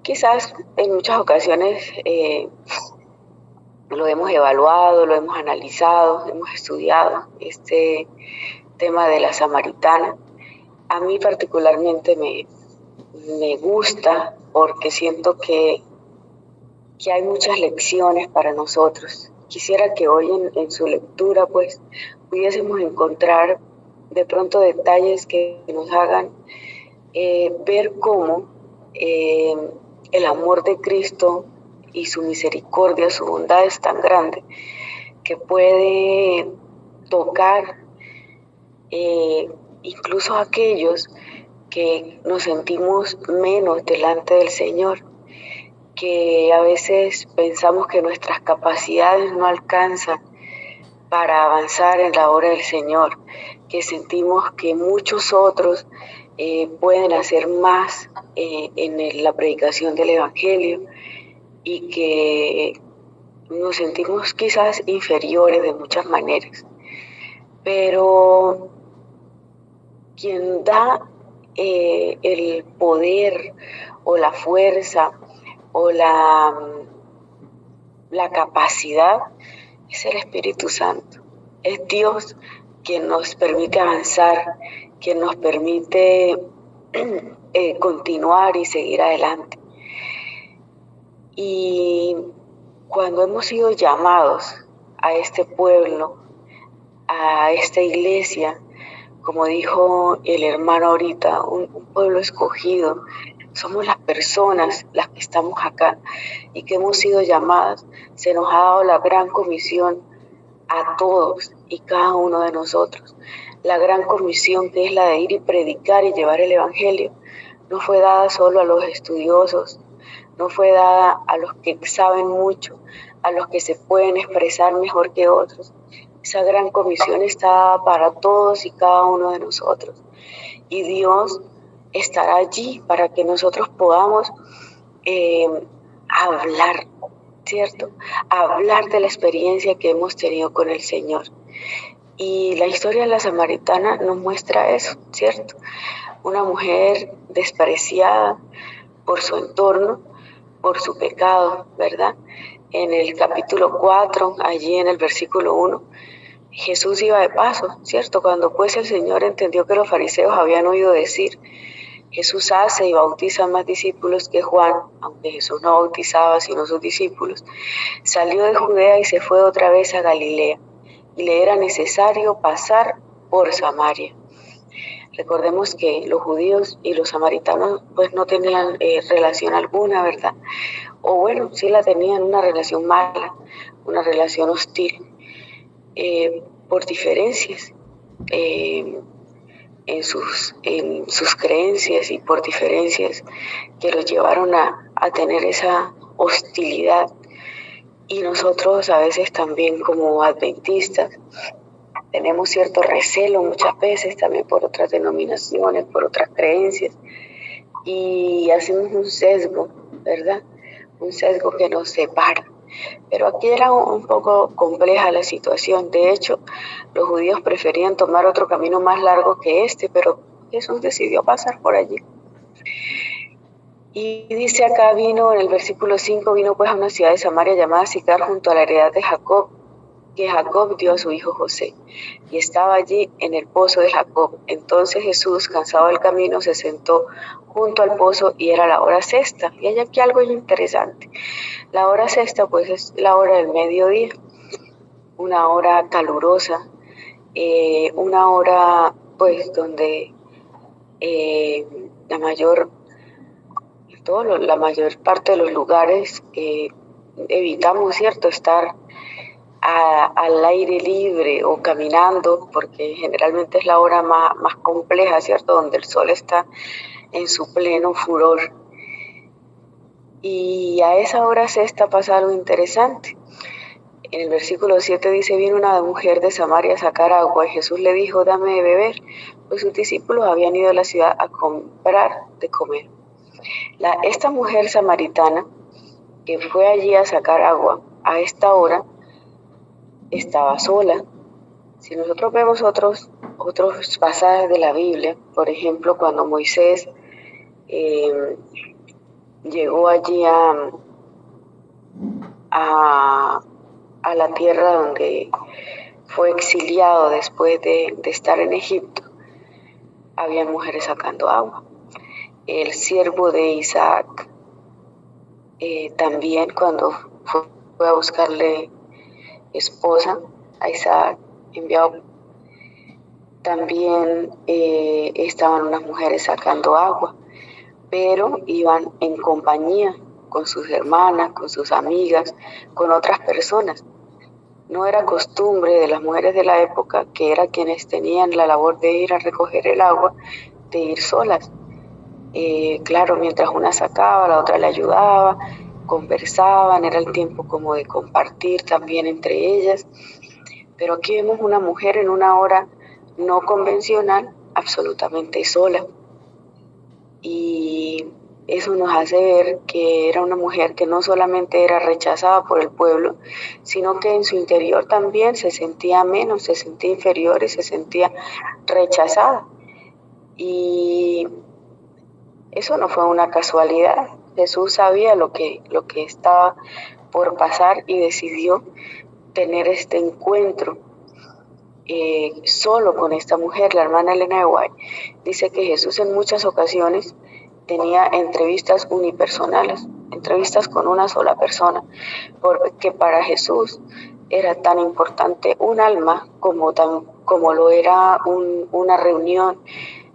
Quizás en muchas ocasiones lo hemos evaluado, lo hemos analizado, hemos estudiado este tema de la samaritana. A mí particularmente me gusta porque siento que hay muchas lecciones para nosotros. Quisiera que hoy en su lectura pues pudiésemos encontrar de pronto detalles que nos hagan ver cómo el amor de Cristo y su misericordia, su bondad es tan grande que puede tocar incluso a aquellos que nos sentimos menos delante del Señor, que a veces pensamos que nuestras capacidades no alcanzan para avanzar en la obra del Señor, que sentimos que muchos otros pueden hacer más en la predicación del Evangelio y que nos sentimos quizás inferiores de muchas maneras. Pero quien da el poder o la fuerza o la capacidad es el Espíritu Santo. Es Dios quien nos permite avanzar, quien nos permite continuar y seguir adelante. Y cuando hemos sido llamados a este pueblo, a esta iglesia, como dijo el hermano ahorita, un pueblo escogido, somos las personas las que estamos acá y que hemos sido llamadas, se nos ha dado la gran comisión a todos y cada uno de nosotros. La gran comisión que es la de ir y predicar y llevar el Evangelio no fue dada solo a los estudiosos, no fue dada a los que saben mucho, a los que se pueden expresar mejor que otros. Esa gran comisión está dada para todos y cada uno de nosotros. Y Dios estará allí para que nosotros podamos hablar, ¿cierto? Hablar de la experiencia que hemos tenido con el Señor. Y la historia de la samaritana nos muestra eso, ¿cierto? Una mujer despreciada por su entorno, por su pecado, ¿verdad? En el capítulo 4, allí en el versículo 1, Jesús iba de paso, ¿cierto? Cuando pues el Señor entendió que los fariseos habían oído decir, Jesús hace y bautiza más discípulos que Juan, aunque Jesús no bautizaba sino sus discípulos, salió de Judea y se fue otra vez a Galilea, y le era necesario pasar por Samaria. Recordemos que los judíos y los samaritanos pues no tenían relación alguna, ¿verdad? O bueno, sí la tenían, una relación mala, una relación hostil, por diferencias en sus creencias y por diferencias que los llevaron a tener esa hostilidad. Y nosotros a veces también como adventistas tenemos cierto recelo muchas veces también por otras denominaciones, por otras creencias, y hacemos un sesgo, ¿verdad? Un sesgo que nos separa. Pero aquí era un poco compleja la situación. De hecho, los judíos preferían tomar otro camino más largo que este, pero Jesús decidió pasar por allí. Y dice acá, vino en el versículo 5, vino pues a una ciudad de Samaria llamada Sicar, junto a la heredad de Jacob, que Jacob dio a su hijo José, y estaba allí en el pozo de Jacob. Entonces Jesús, cansado del camino, se sentó junto al pozo y era la hora sexta. Y hay aquí algo interesante. La hora sexta pues es la hora del mediodía, una hora calurosa, una hora pues donde la mayor parte de los lugares evitamos, ¿cierto?, estar al aire libre o caminando, porque generalmente es la hora más compleja, ¿cierto?, donde el sol está en su pleno furor. Y a esa hora sexta pasa algo interesante. En el versículo 7 dice, vino una mujer de Samaria a sacar agua y Jesús le dijo, dame de beber, pues sus discípulos habían ido a la ciudad a comprar de comer. Esta mujer samaritana que fue allí a sacar agua a esta hora estaba sola. Si nosotros vemos otros pasajes de la Biblia, por ejemplo, cuando Moisés llegó allí a la tierra donde fue exiliado después de estar en Egipto, había mujeres sacando agua. El siervo de Isaac también, cuando fue a buscarle esposa a Isaac, enviado, también estaban unas mujeres sacando agua, pero iban en compañía con sus hermanas, con sus amigas, con otras personas. No era costumbre de las mujeres de la época, que eran quienes tenían la labor de ir a recoger el agua, de ir solas. Claro, mientras una sacaba, la otra le ayudaba, conversaban, era el tiempo como de compartir también entre ellas. Pero aquí vemos una mujer en una hora no convencional, absolutamente sola. Y eso nos hace ver que era una mujer que no solamente era rechazada por el pueblo, sino que en su interior también se sentía menos, se sentía inferior y se sentía rechazada. Y eso no fue una casualidad. Jesús sabía lo que estaba por pasar y decidió tener este encuentro solo con esta mujer. La hermana Elena de White dice que Jesús en muchas ocasiones tenía entrevistas unipersonales, entrevistas con una sola persona, porque para Jesús era tan importante un alma como lo era una reunión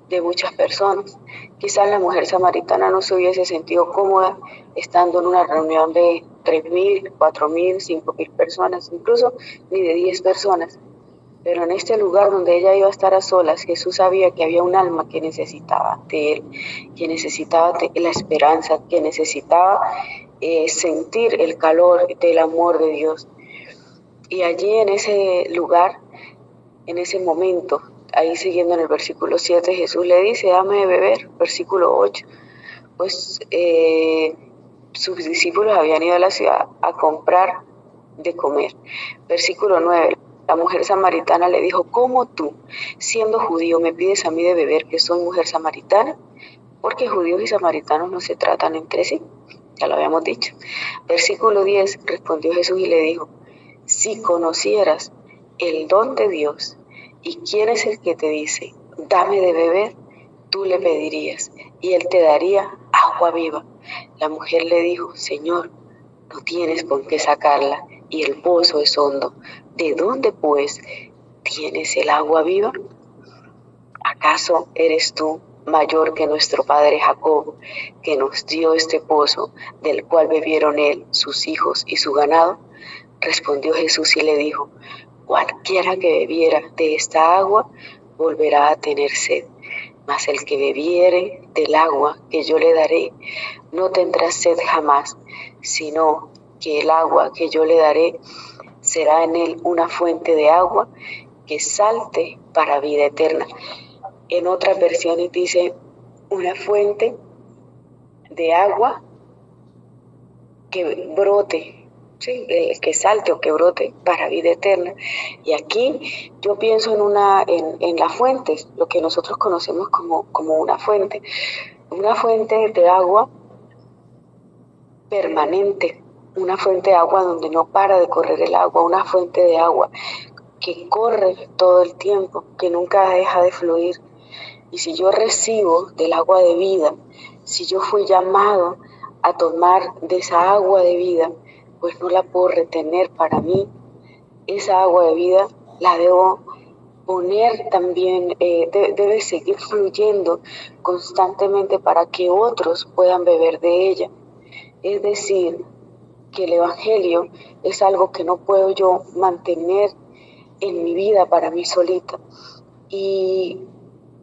de muchas personas. Quizás la mujer samaritana no se hubiese sentido cómoda estando en una reunión de 3.000, 4.000, 5.000 personas, incluso ni de 10 personas. Pero en este lugar donde ella iba a estar a solas, Jesús sabía que había un alma que necesitaba de él, que necesitaba de la esperanza, que necesitaba sentir el calor del amor de Dios. Y allí en ese lugar, en ese momento, ahí siguiendo en el versículo 7, Jesús le dice, dame de beber. Versículo 8, pues sus discípulos habían ido a la ciudad a comprar de comer. Versículo 9, la mujer samaritana le dijo, ¿cómo tú, siendo judío, me pides a mí de beber, que soy mujer samaritana? Porque judíos y samaritanos no se tratan entre sí, ya lo habíamos dicho. Versículo 10, respondió Jesús y le dijo, si conocieras el don de Dios y quién es el que te dice, dame de beber, tú le pedirías y él te daría agua viva. La mujer le dijo, Señor, no tienes con qué sacarla y el pozo es hondo. ¿De dónde, pues, tienes el agua viva? ¿Acaso eres tú mayor que nuestro padre Jacob, que nos dio este pozo, del cual bebieron él, sus hijos y su ganado? Respondió Jesús y le dijo, cualquiera que bebiera de esta agua volverá a tener sed, mas el que bebiere del agua que yo le daré no tendrá sed jamás, sino que el agua que yo le daré será en él una fuente de agua que salte para vida eterna. En otras versiones dice una fuente de agua que brote, ¿sí? Que salte o que brote para vida eterna. Y aquí yo pienso en las fuentes, lo que nosotros conocemos como una fuente de agua permanente, una fuente de agua donde no para de correr el agua, una fuente de agua que corre todo el tiempo, que nunca deja de fluir. Y si yo recibo del agua de vida, si yo fui llamado a tomar de esa agua de vida, pues no la puedo retener para mí. Esa agua de vida la debo poner también, debe seguir fluyendo constantemente para que otros puedan beber de ella. Es decir, que el Evangelio es algo que no puedo yo mantener en mi vida para mí solita. Y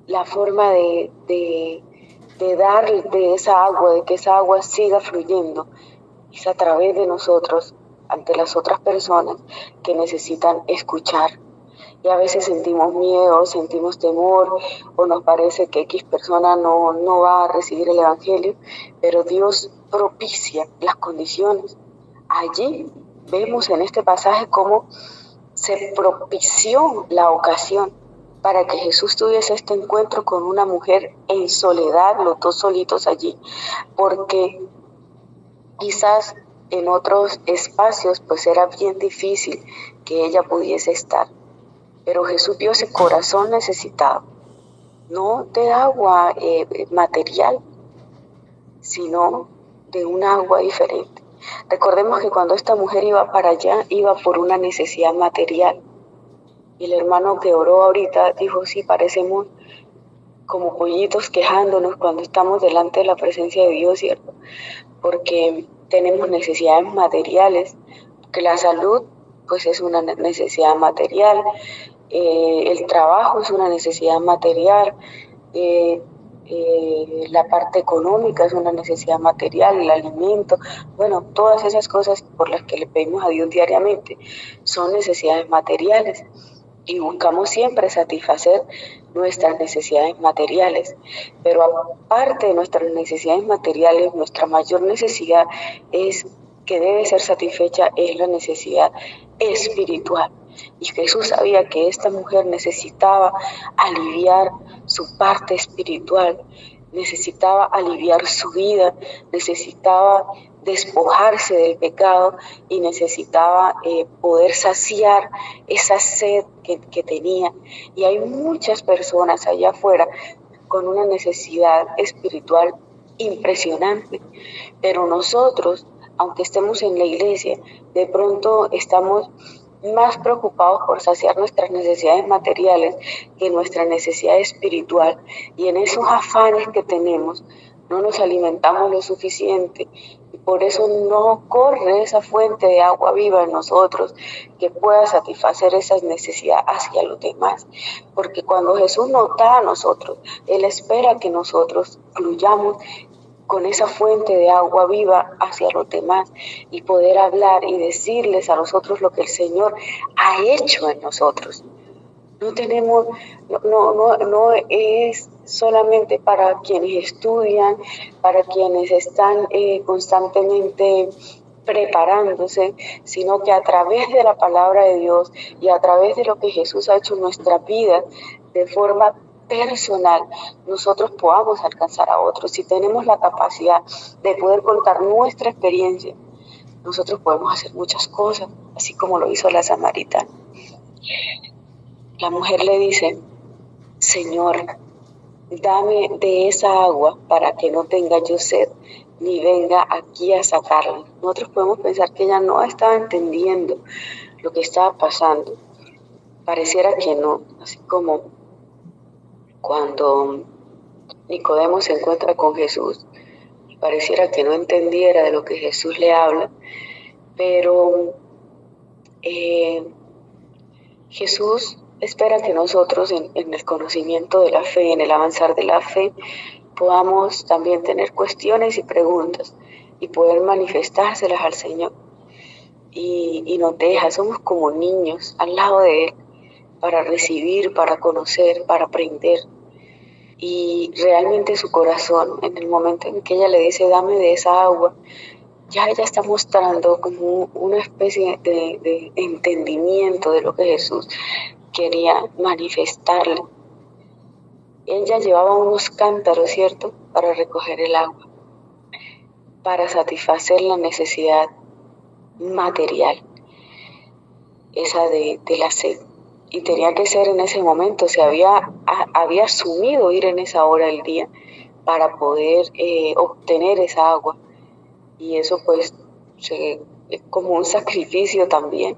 la forma de dar de esa agua, de que esa agua siga fluyendo, es a través de nosotros, ante las otras personas que necesitan escuchar. Y a veces sentimos miedo, sentimos temor, o nos parece que X persona no va a recibir el Evangelio, pero Dios propicia las condiciones. Allí vemos en este pasaje cómo se propició la ocasión para que Jesús tuviese este encuentro con una mujer en soledad, los dos solitos allí, porque Quizás en otros espacios pues era bien difícil que ella pudiese estar, pero Jesús vio ese corazón necesitado, no de agua material, sino de un agua diferente. Recordemos que cuando esta mujer iba para allá, iba por una necesidad material. Y el hermano que oró ahorita dijo, sí, parecemos como pollitos quejándonos cuando estamos delante de la presencia de Dios, ¿cierto? Porque tenemos necesidades materiales, que la salud pues es una necesidad material, el trabajo es una necesidad material, la parte económica es una necesidad material, el alimento, bueno, todas esas cosas por las que le pedimos a Dios diariamente son necesidades materiales y buscamos siempre satisfacer nuestras necesidades materiales, pero aparte de nuestras necesidades materiales, nuestra mayor necesidad es que debe ser satisfecha es la necesidad espiritual. Y Jesús sabía que esta mujer necesitaba aliviar su parte espiritual, necesitaba aliviar su vida, necesitaba despojarse del pecado y necesitaba poder saciar esa sed que tenía. Y hay muchas personas allá afuera con una necesidad espiritual impresionante, pero nosotros, aunque estemos en la iglesia, de pronto estamos más preocupados por saciar nuestras necesidades materiales que nuestra necesidad espiritual, y en esos afanes que tenemos no nos alimentamos lo suficiente y por eso no corre esa fuente de agua viva en nosotros que pueda satisfacer esas necesidades hacia los demás, porque cuando Jesús nos da a nosotros, Él espera que nosotros fluyamos con esa fuente de agua viva hacia los demás y poder hablar y decirles a nosotros lo que el Señor ha hecho en nosotros. No tenemos, no es solamente para quienes estudian, para quienes están constantemente preparándose, sino que a través de la palabra de Dios y a través de lo que Jesús ha hecho en nuestra vida de forma personal, nosotros podamos alcanzar a otros. Si tenemos la capacidad de poder contar nuestra experiencia, nosotros podemos hacer muchas cosas, así como lo hizo la samaritana. La mujer le dice, Señor, dame de esa agua para que no tenga yo sed, ni venga aquí a sacarla. Nosotros podemos pensar que ella no estaba entendiendo lo que estaba pasando. Pareciera que no, así como cuando Nicodemo se encuentra con Jesús, pareciera que no entendiera de lo que Jesús le habla, pero Jesús espera que nosotros en el conocimiento de la fe, en el avanzar de la fe, podamos también tener cuestiones y preguntas y poder manifestárselas al Señor. Y nos deja, somos como niños al lado de Él para recibir, para conocer, para aprender. Y realmente su corazón, en el momento en que ella le dice, dame de esa agua, ya ella está mostrando como una especie de entendimiento de lo que Jesús quería manifestarle. Ella llevaba unos cántaros, ¿cierto?, para recoger el agua, para satisfacer la necesidad material, esa de la sed. Y tenía que ser en ese momento, se había asumido ir en esa hora del día para poder obtener esa agua. Y eso pues es como un sacrificio también.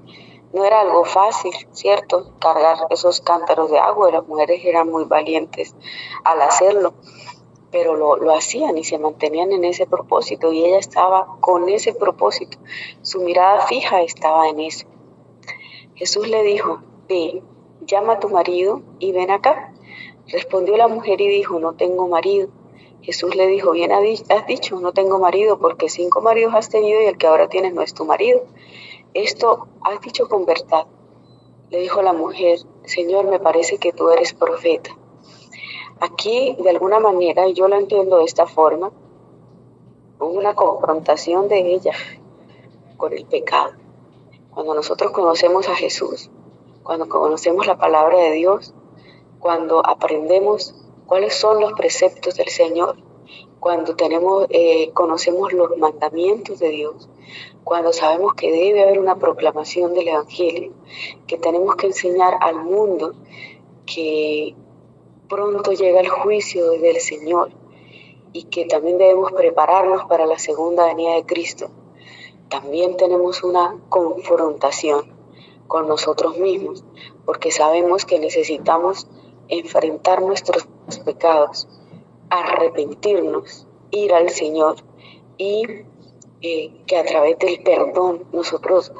No era algo fácil, ¿cierto?, cargar esos cántaros de agua. Las mujeres eran muy valientes al hacerlo, pero lo hacían y se mantenían en ese propósito, y ella estaba con ese propósito. Su mirada fija estaba en eso. Jesús le dijo, ve, llama a tu marido y ven acá. Respondió la mujer y dijo, no tengo marido. Jesús le dijo, bien has dicho, no tengo marido, porque 5 maridos has tenido y el que ahora tienes no es tu marido. Esto has dicho con verdad. Le dijo la mujer, Señor, me parece que tú eres profeta. Aquí, de alguna manera, y yo lo entiendo de esta forma, hubo una confrontación de ella con el pecado. Cuando nosotros conocemos a Jesús, cuando conocemos la palabra de Dios, cuando aprendemos cuáles son los preceptos del Señor, cuando conocemos los mandamientos de Dios, cuando sabemos que debe haber una proclamación del Evangelio, que tenemos que enseñar al mundo que pronto llega el juicio del Señor y que también debemos prepararnos para la segunda venida de Cristo. También tenemos una confrontación con nosotros mismos, porque sabemos que necesitamos enfrentar nuestros pecados, arrepentirnos, ir al Señor y que a través del perdón nosotros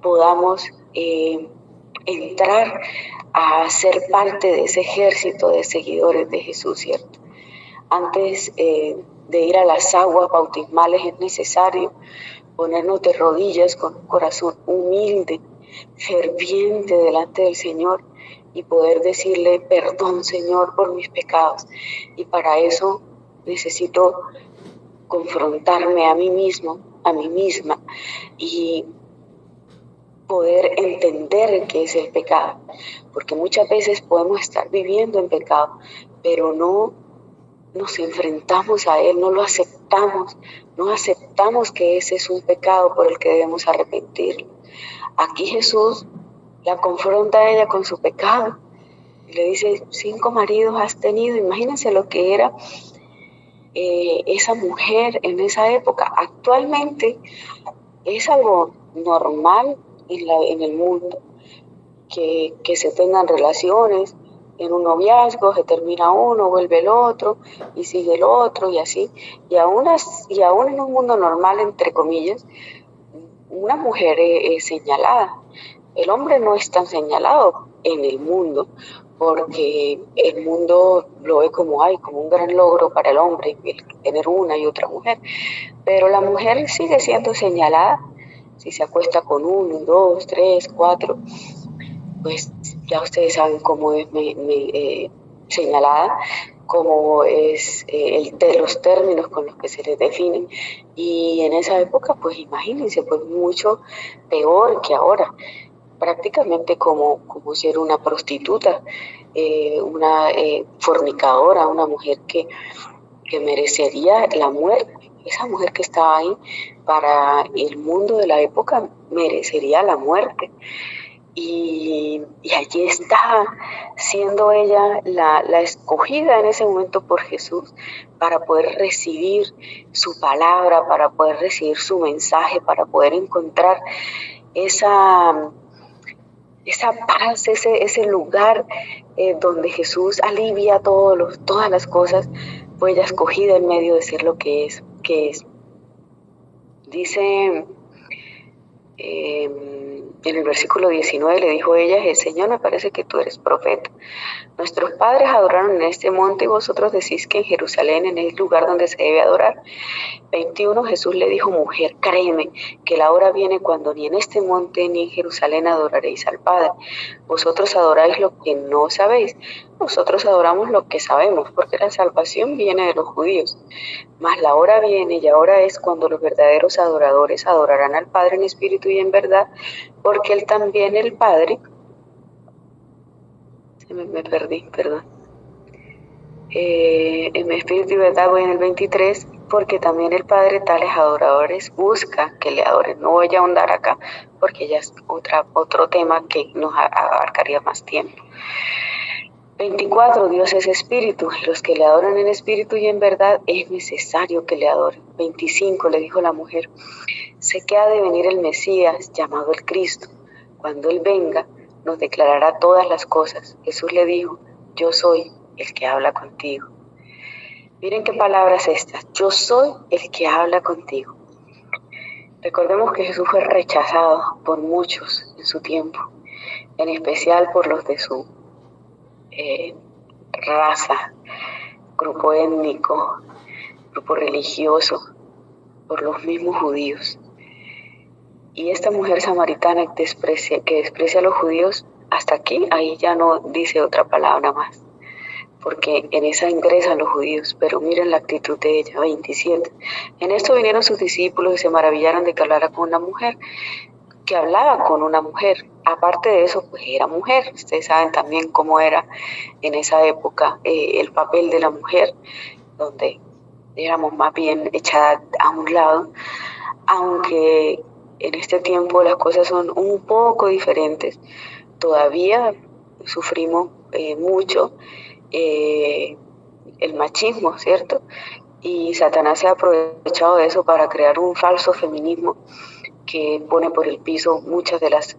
podamos entrar a ser parte de ese ejército de seguidores de Jesús, ¿cierto? Antes de ir a las aguas bautismales es necesario ponernos de rodillas con un corazón humilde, ferviente delante del Señor y poder decirle: perdón, Señor, por mis pecados. Y para eso necesito confrontarme a mí mismo, a mí misma, y poder entender qué es el pecado. Porque muchas veces podemos estar viviendo en pecado, pero no nos enfrentamos a él, no lo aceptamos, no aceptamos que ese es un pecado por el que debemos arrepentirnos. Aquí Jesús la confronta a ella con su pecado y le dice: 5 maridos has tenido. Imagínense lo que era esa mujer en esa época. Actualmente es algo normal en el mundo que se tengan relaciones. En un noviazgo se termina uno, vuelve el otro y sigue el otro y así. Y aún en un mundo normal, entre comillas, una mujer es señalada. El hombre no es tan señalado en el mundo, porque el mundo lo ve como un gran logro para el hombre el tener una y otra mujer. Pero la mujer sigue siendo señalada. Si se acuesta con 1, 2, 3, 4, pues ya ustedes saben cómo es señalada, cómo es los términos con los que se les definen. Y en esa época, pues imagínense, pues mucho peor que ahora. Prácticamente como ser una prostituta, una fornicadora, una mujer que merecería la muerte. Esa mujer que estaba ahí para el mundo de la época merecería la muerte. Y allí está, siendo ella la escogida en ese momento por Jesús para poder recibir su palabra, para poder recibir su mensaje, para poder encontrar esa paz, ese lugar donde Jesús alivia todas las cosas. Fue ella escogida en medio de ser lo que es. Dice en el versículo 19, le dijo ella: el Señor, me parece que tú eres profeta. Nuestros padres adoraron en este monte y vosotros decís que en Jerusalén, en el lugar donde se debe adorar. 21, Jesús le dijo: mujer, créeme que la hora viene cuando ni en este monte ni en Jerusalén adoraréis al Padre. Vosotros adoráis lo que no sabéis, nosotros adoramos lo que sabemos, porque la salvación viene de los judíos. Mas la hora viene y ahora es cuando los verdaderos adoradores adorarán al Padre en espíritu y en verdad, porque Él también, el Padre... Me perdí, perdón. En espíritu y verdad voy en el 23, porque también el Padre tales adoradores busca que le adoren. No voy a ahondar acá porque ya es otro tema que nos abarcaría más tiempo. 24, Dios es espíritu, y los que le adoran en espíritu y en verdad es necesario que le adoren. 25, le dijo la mujer: sé que ha de venir el Mesías, llamado el Cristo. Cuando Él venga, nos declarará todas las cosas. Jesús le dijo: yo soy el que habla contigo. Miren qué palabras estas: yo soy el que habla contigo. Recordemos que Jesús fue rechazado por muchos en su tiempo, en especial por los de su raza, grupo étnico, grupo religioso, por los mismos judíos. Y esta mujer samaritana que desprecia a los judíos, hasta aquí, ahí ya no dice otra palabra más, porque en esa ingresan los judíos. Pero miren la actitud de ella. 27. En esto vinieron sus discípulos y se maravillaron de que hablara con una mujer, que hablaba con una mujer. Aparte de eso, pues era mujer. Ustedes saben también cómo era en esa época el papel de la mujer, donde éramos más bien echadas a un lado, aunque en este tiempo las cosas son un poco diferentes. Todavía sufrimos mucho el machismo, ¿cierto? Y Satanás se ha aprovechado de eso para crear un falso feminismo que pone por el piso muchas de las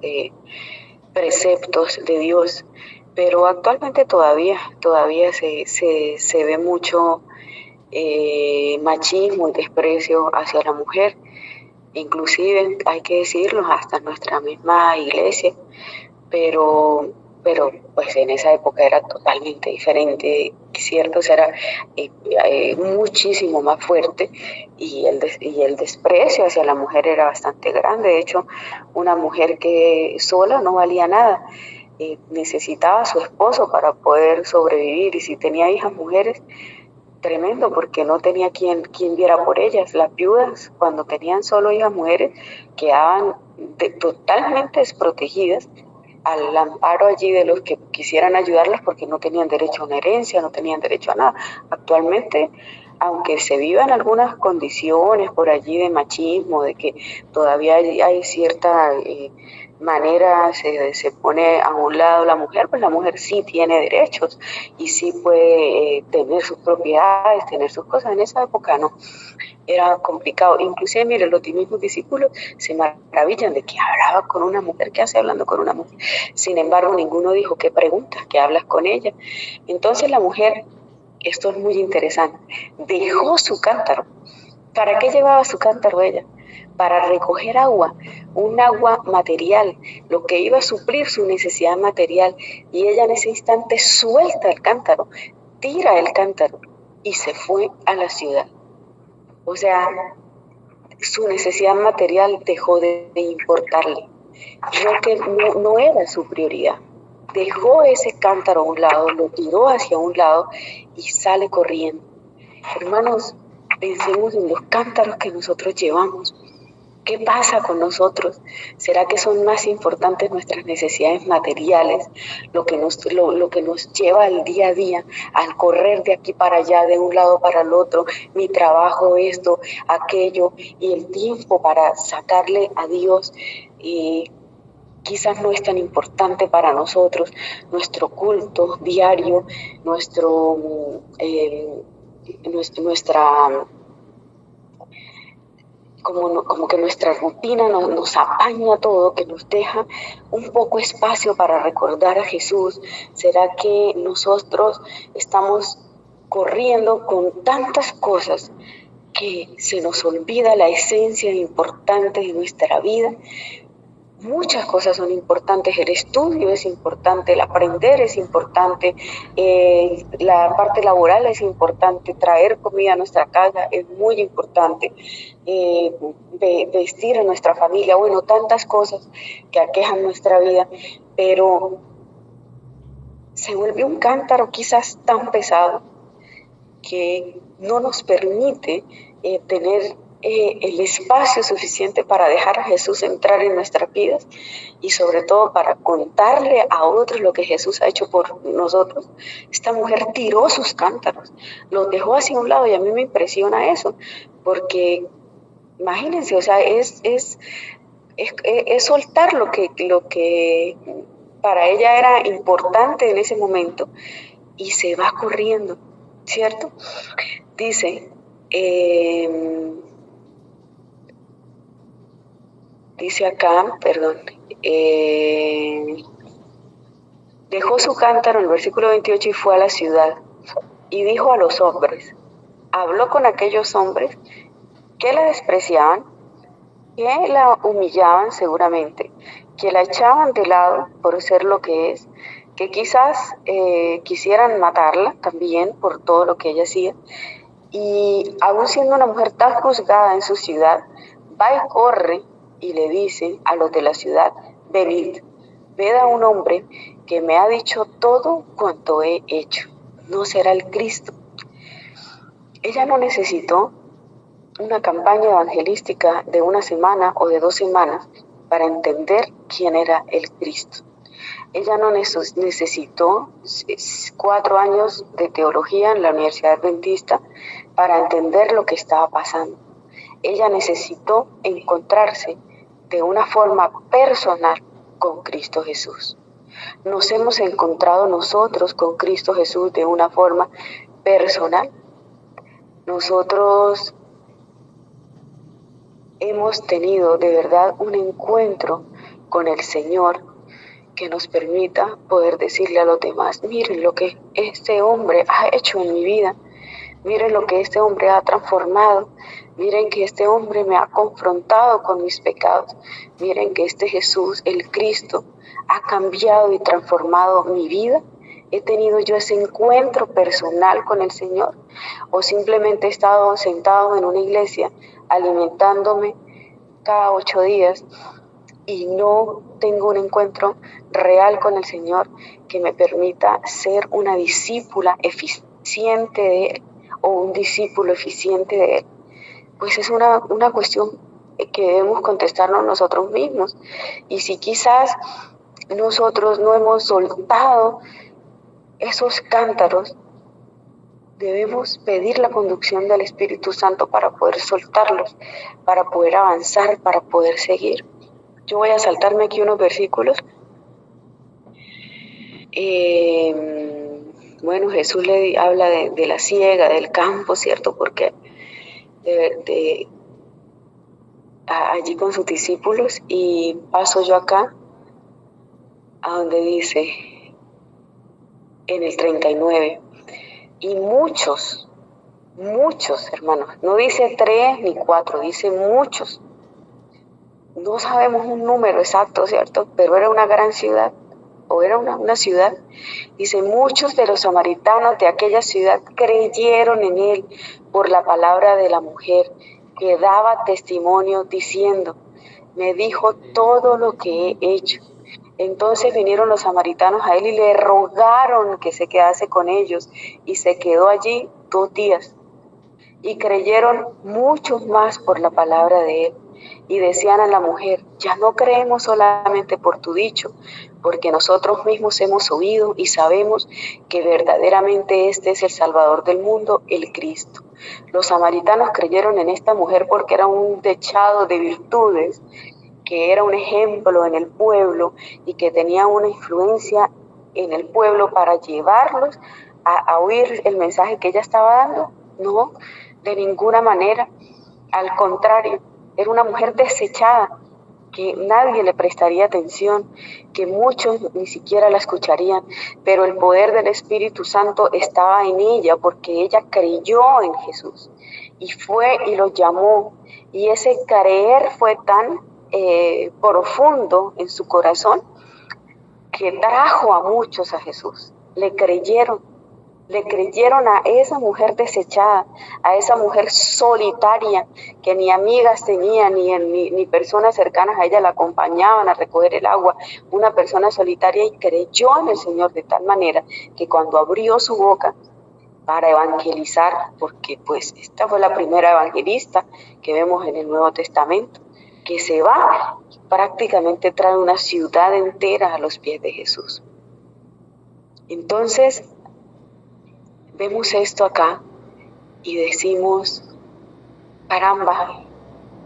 preceptos de Dios. Pero actualmente todavía se ve mucho machismo y desprecio hacia la mujer, inclusive hay que decirlo hasta nuestra misma iglesia, pero pues en esa época era totalmente diferente, ¿cierto? O sea, era muchísimo más fuerte y el desprecio hacia la mujer era bastante grande. De hecho, una mujer que sola no valía nada. Necesitaba a su esposo para poder sobrevivir, y si tenía hijas mujeres, tremendo, porque no tenía quien viera por ellas. Las viudas, cuando tenían solo hijas mujeres, quedaban totalmente desprotegidas al amparo allí de los que quisieran ayudarlas, porque no tenían derecho a una herencia, no tenían derecho a nada. Actualmente, aunque se vivan algunas condiciones por allí de machismo, de que todavía hay cierta manera, se pone a un lado la mujer, pues la mujer sí tiene derechos y sí puede tener sus propiedades, tener sus cosas. En esa época no, era complicado. Inclusive, mire, los mismos discípulos se maravillan de que hablaba con una mujer. ¿Qué hace hablando con una mujer? Sin embargo, ninguno dijo: ¿qué preguntas? ¿Qué hablas con ella? Entonces la mujer, esto es muy interesante, dejó su cántaro. ¿Para qué llevaba su cántaro ella? Para recoger agua, un agua material, lo que iba a suplir su necesidad material. Y ella en ese instante suelta el cántaro, tira el cántaro y se fue a la ciudad. O sea, su necesidad material dejó de importarle. No era su prioridad. Dejó ese cántaro a un lado, lo tiró hacia un lado y sale corriendo. Hermanos, pensemos en los cántaros que nosotros llevamos. ¿Qué pasa con nosotros? ¿Será que son más importantes nuestras necesidades materiales, lo que nos lleva al día a día, al correr de aquí para allá, de un lado para el otro, mi trabajo, esto, aquello, y el tiempo para sacarle a Dios? Y quizás no es tan importante para nosotros nuestro culto diario, nuestra como que nuestra rutina nos apaña todo, que nos deja un poco espacio para recordar a Jesús. ¿Será que nosotros estamos corriendo con tantas cosas que se nos olvida la esencia importante de nuestra vida? Muchas cosas son importantes, el estudio es importante, el aprender es importante, la parte laboral es importante, traer comida a nuestra casa es muy importante, vestir a nuestra familia, bueno, tantas cosas que aquejan nuestra vida, pero se vuelve un cántaro quizás tan pesado que no nos permite tener el espacio suficiente para dejar a Jesús entrar en nuestras vidas y sobre todo para contarle a otros lo que Jesús ha hecho por nosotros. Esta mujer tiró sus cántaros, los dejó hacia un lado, y a mí me impresiona eso, porque imagínense, o sea, es soltar lo que para ella era importante en ese momento, y se va corriendo, ¿cierto? Dice, dice acá, perdón, dejó su cántaro, el versículo 28, y fue a la ciudad, y dijo a los hombres, habló con aquellos hombres que la despreciaban, que la humillaban seguramente, que la echaban de lado por ser lo que es, que quizás quisieran matarla también por todo lo que ella hacía, y aún siendo una mujer tan juzgada en su ciudad, va y corre y le dice a los de la ciudad, venid, ved a un hombre que me ha dicho todo cuanto he hecho. ¿No será el Cristo? Ella no necesitó una campaña evangelística de una semana o de 2 semanas para entender quién era el Cristo. Ella no necesitó 4 años de teología en la Universidad Adventista para entender lo que estaba pasando. Ella necesitó encontrarse de una forma personal con Cristo Jesús. Nos hemos encontrado nosotros con Cristo Jesús de una forma personal. Nosotros hemos tenido de verdad un encuentro con el Señor que nos permita poder decirle a los demás: miren lo que este hombre ha hecho en mi vida, miren lo que este hombre ha transformado, miren que este hombre me ha confrontado con mis pecados, miren que este Jesús, el Cristo, ha cambiado y transformado mi vida. ¿He tenido yo ese encuentro personal con el Señor? ¿O simplemente he estado sentado en una iglesia alimentándome cada 8 días y no tengo un encuentro real con el Señor que me permita ser una discípula eficiente de Él o un discípulo eficiente de Él? Pues es una cuestión que debemos contestarnos nosotros mismos. Y si quizás nosotros no hemos soltado esos cántaros, debemos pedir la conducción del Espíritu Santo para poder soltarlos, para poder avanzar, para poder seguir. Yo voy a saltarme aquí unos versículos. Bueno, Jesús le habla de la siega, del campo, ¿cierto? Porque allí con sus discípulos, y paso yo acá a donde dice en el 39, y muchos hermanos, no dice 3 ni 4, dice muchos. No sabemos un número exacto, ¿cierto? Pero era una gran ciudad, o era una ciudad. Dice: muchos de los samaritanos de aquella ciudad creyeron en él por la palabra de la mujer, que daba testimonio diciendo: me dijo todo lo que he hecho. Entonces vinieron los samaritanos a él y le rogaron que se quedase con ellos, y se quedó allí 2 días. Y creyeron muchos más por la palabra de él, y decían a la mujer: ya no creemos solamente por tu dicho, porque nosotros mismos hemos oído y sabemos que verdaderamente este es el Salvador del mundo, el Cristo. Los samaritanos creyeron en esta mujer porque era un dechado de virtudes, que era un ejemplo en el pueblo y que tenía una influencia en el pueblo para llevarlos a oír el mensaje que ella estaba dando. No, de ninguna manera. Al contrario, era una mujer desechada, que nadie le prestaría atención, que muchos ni siquiera la escucharían, pero el poder del Espíritu Santo estaba en ella porque ella creyó en Jesús y fue y lo llamó, y ese creer fue tan profundo en su corazón que trajo a muchos a Jesús. Le creyeron a esa mujer desechada, a esa mujer solitaria, que ni amigas tenía, ni personas cercanas a ella la acompañaban a recoger el agua. Una persona solitaria, y creyó en el Señor de tal manera que cuando abrió su boca para evangelizar, porque pues esta fue la primera evangelista que vemos en el Nuevo Testamento, que se va y prácticamente trae una ciudad entera a los pies de Jesús. Entonces, vemos esto acá y decimos: caramba,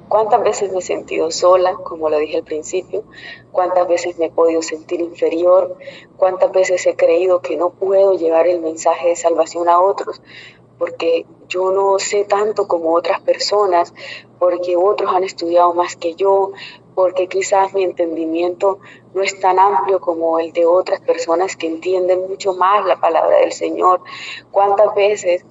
¿cuántas veces me he sentido sola, como lo dije al principio? ¿Cuántas veces me he podido sentir inferior? ¿Cuántas veces he creído que no puedo llevar el mensaje de salvación a otros? Porque yo no sé tanto como otras personas, porque otros han estudiado más que yo, porque quizás mi entendimiento no es tan amplio como el de otras personas que entienden mucho más la palabra del Señor. ¿Cuántas veces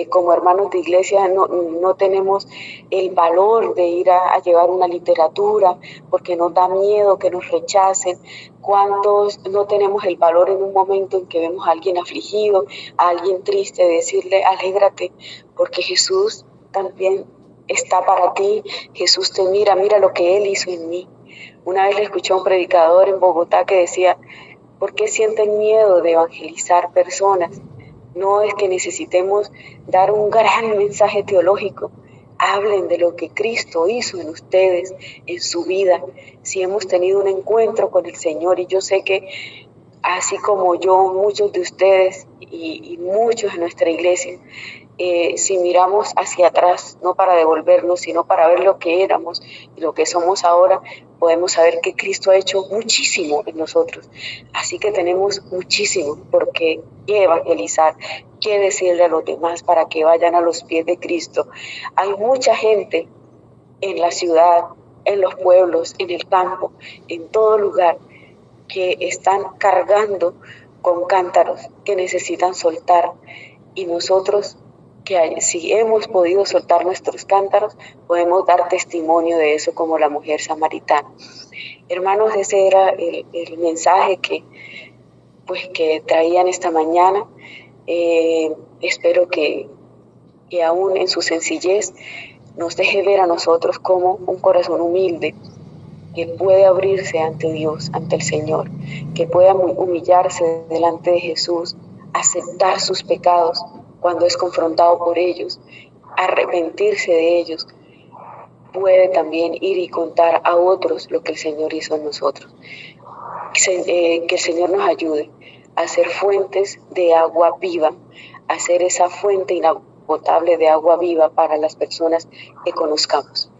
como hermanos de iglesia no tenemos el valor de ir a llevar una literatura porque nos da miedo que nos rechacen? ¿Cuántos no tenemos el valor en un momento en que vemos a alguien afligido, a alguien triste, decirle: alégrate, porque Jesús también está para ti, Jesús te mira, mira lo que Él hizo en mí? Una vez le escuché a un predicador en Bogotá que decía: ¿por qué sienten miedo de evangelizar personas? No es que necesitemos dar un gran mensaje teológico. Hablen de lo que Cristo hizo en ustedes, en su vida. Si hemos tenido un encuentro con el Señor, y yo sé que así como yo, muchos de ustedes y muchos en nuestra iglesia si miramos hacia atrás, no para devolvernos, sino para ver lo que éramos y lo que somos ahora, podemos saber que Cristo ha hecho muchísimo en nosotros. Así que tenemos muchísimo por qué evangelizar, qué decirle a los demás para que vayan a los pies de Cristo. Hay mucha gente en la ciudad, en los pueblos, en el campo, en todo lugar, que están cargando con cántaros que necesitan soltar, y nosotros, que si hemos podido soltar nuestros cántaros, podemos dar testimonio de eso como la mujer samaritana. Hermanos, ese era el mensaje que traían esta mañana. Espero que aún en su sencillez nos deje ver a nosotros como un corazón humilde que puede abrirse ante Dios, ante el Señor, que pueda humillarse delante de Jesús, aceptar sus pecados cuando es confrontado por ellos, arrepentirse de ellos, puede también ir y contar a otros lo que el Señor hizo en nosotros. Que el Señor nos ayude a ser fuentes de agua viva, a ser esa fuente inagotable de agua viva para las personas que conozcamos.